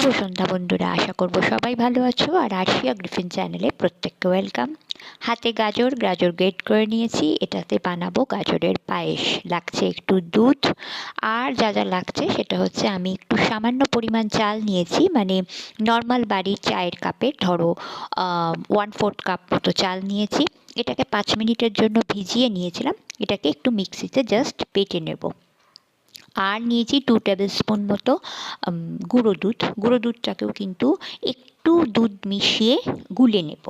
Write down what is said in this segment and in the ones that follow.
শুভ সন্ধ্যা বন্ধুরা, আশা করব সবাই ভালো আছো। আর আরশিয়া গ্রিফিন চ্যানেলে প্রত্যেককে ওয়েলকাম। হাতে গাজর গ্রেট করে নিয়েছি, এটাতে বানাবো গাজরের পায়েস। লাগছে একটু দুধ, আর যা যা লাগছে সেটা হচ্ছে আমি একটু সামান্য পরিমাণ চাল নিয়েছি, মানে নর্মাল বাড়ির চায়ের কাপে ধরো 1/4 কাপ মতো চাল নিয়েছি। এটাকে 5 মিনিটের জন্য ভিজিয়ে নিয়েছিলাম। এটাকে একটু মিক্সিতে জাস্ট বেটে নেব। আর নিয়েছি 2 টেবিল স্পুন মতো গুঁড়ো দুধটাকেও কিন্তু একটু দুধ মিশিয়ে গুলে নেব।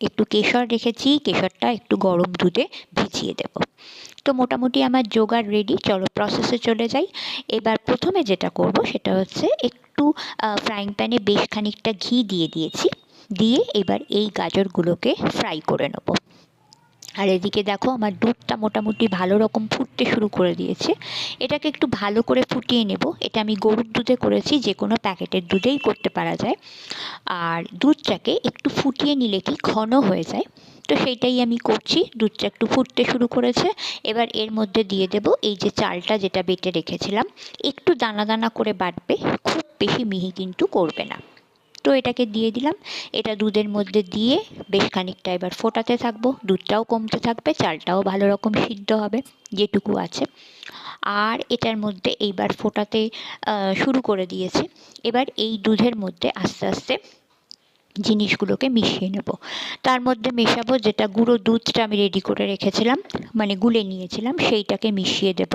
একটু কেশর রেখেছি, কেশরটা একটু গরম দুধে ভিজিয়ে দেব। তো মোটামুটি আমার জোগাড় রেডি, চলো প্রসেসে চলে যাই। এবার প্রথমে যেটা করব সেটা হচ্ছে একটু ফ্রাইং প্যানে বেশ খানিকটা ঘি দিয়ে দিয়েছি। দিয়ে এবার এই গাজরগুলোকে ফ্রাই করে নেব। আর এদিকে দেখো আমার দুধটা মোটামুটি ভালো রকম ফুটতে শুরু করে দিয়েছে। এটাকে একটু ভালো করে ফুটিয়ে নেব। এটা আমি গরুর দুধে করেছি, যে কোনো প্যাকেটের দুধেই করতে পারা যায়। আর দুধটাকে একটু ফুটিয়ে নিলে কি ঘন হয়ে যায়, তো সেইটাই আমি করছি। দুধটা একটু ফুটতে শুরু করেছে। এবার এর মধ্যে দিয়ে দেব এই যে চালটা যেটা বেটে রেখেছিলাম। একটু দানা দানা করে বাটবে, খুব বেশি মিহি কিন্তু করবে না। তো এটাকে দিয়ে দিলাম। এটা দুধের মধ্যে দিয়ে বেশ খানিকটা এবার ফোটাতে থাকবো। দুধটাও কমতে থাকবে, চালটাও ভালো রকম সিদ্ধ হবে যেটুকু আছে। আর এটার মধ্যে এইবার ফোটাতে শুরু করে দিয়েছে। এবার এই দুধের মধ্যে আস্তে আস্তে জিনিসগুলোকে মিশিয়ে নেব। তার মধ্যে মেশাবো যেটা গুঁড়ো দুধটা আমি রেডি করে রেখেছিলাম, মানে গুলে নিয়েছিলাম, সেইটাকে মিশিয়ে দেব।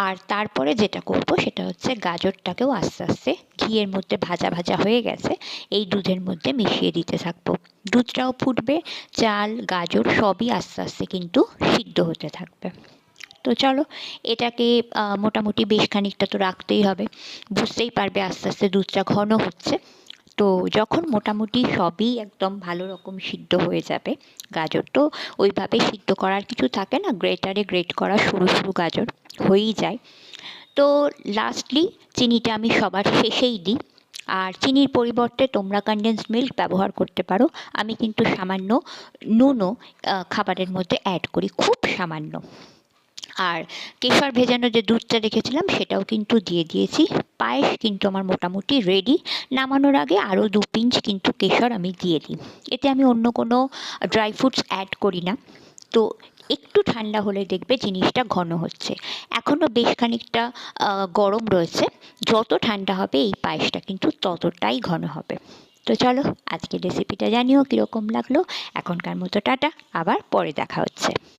আর তারপরে যেটা করব সেটা হচ্ছে গাজরটাকেও আস্তে আস্তে ঘিয়ের মধ্যে ভাজা ভাজা হয়ে গেছে এই দুধের মধ্যে মিশিয়ে দিতে থাকবো। দুধটাও ফুটবে, চাল গাজর সবই আস্তে আস্তে কিন্তু সিদ্ধ হতে থাকবে। তো চলো, এটাকে মোটামুটি বেশ খানিকটা তো রাখতেই হবে। বুঝতেই পারবে আস্তে আস্তে দুধটা ঘন হচ্ছে। তো যখন মোটামুটি সবই একদম ভালো রকম সিদ্ধ হয়ে যাবে, গাজর তো ওইভাবে সিদ্ধ করার কিছু থাকে না, গ্রেটারে গ্রেট করা সরু সরু গাজর হয়েই যায়। তো লাস্টলি চিনিটা আমি সবার শেষেই দিই। আর চিনির পরিবর্তে তোমরা কনডেন্সড মিল্ক ব্যবহার করতে পারো। আমি কিন্তু সামান্য নুনও খাবারের মধ্যে অ্যাড করি, খুব সামান্য। আর কেশর ভেজানো যে দুধটা রেখেছিলাম সেটাও কিন্তু দিয়ে দিয়েছি। পায়েস কিন্তু আমার মোটামুটি রেডি। নামানোর আগে আরও 2 পিঞ্চ কিন্তু কেশর আমি দিয়ে দিই। এতে আমি অন্য কোনো ড্রাই ফ্রুটস অ্যাড করি না। তো একটু ঠান্ডা হলে দেখবে জিনিসটা ঘন হচ্ছে। এখনও বেশ খানিকটা গরম রয়েছে। যত ঠান্ডা হবে এই পায়েসটা কিন্তু ততটাই ঘন হবে। তো চলো, আজকের রেসিপিটা জানিও কীরকম লাগলো। এখনকার মতো টাটা, আবার পরে দেখা হচ্ছে।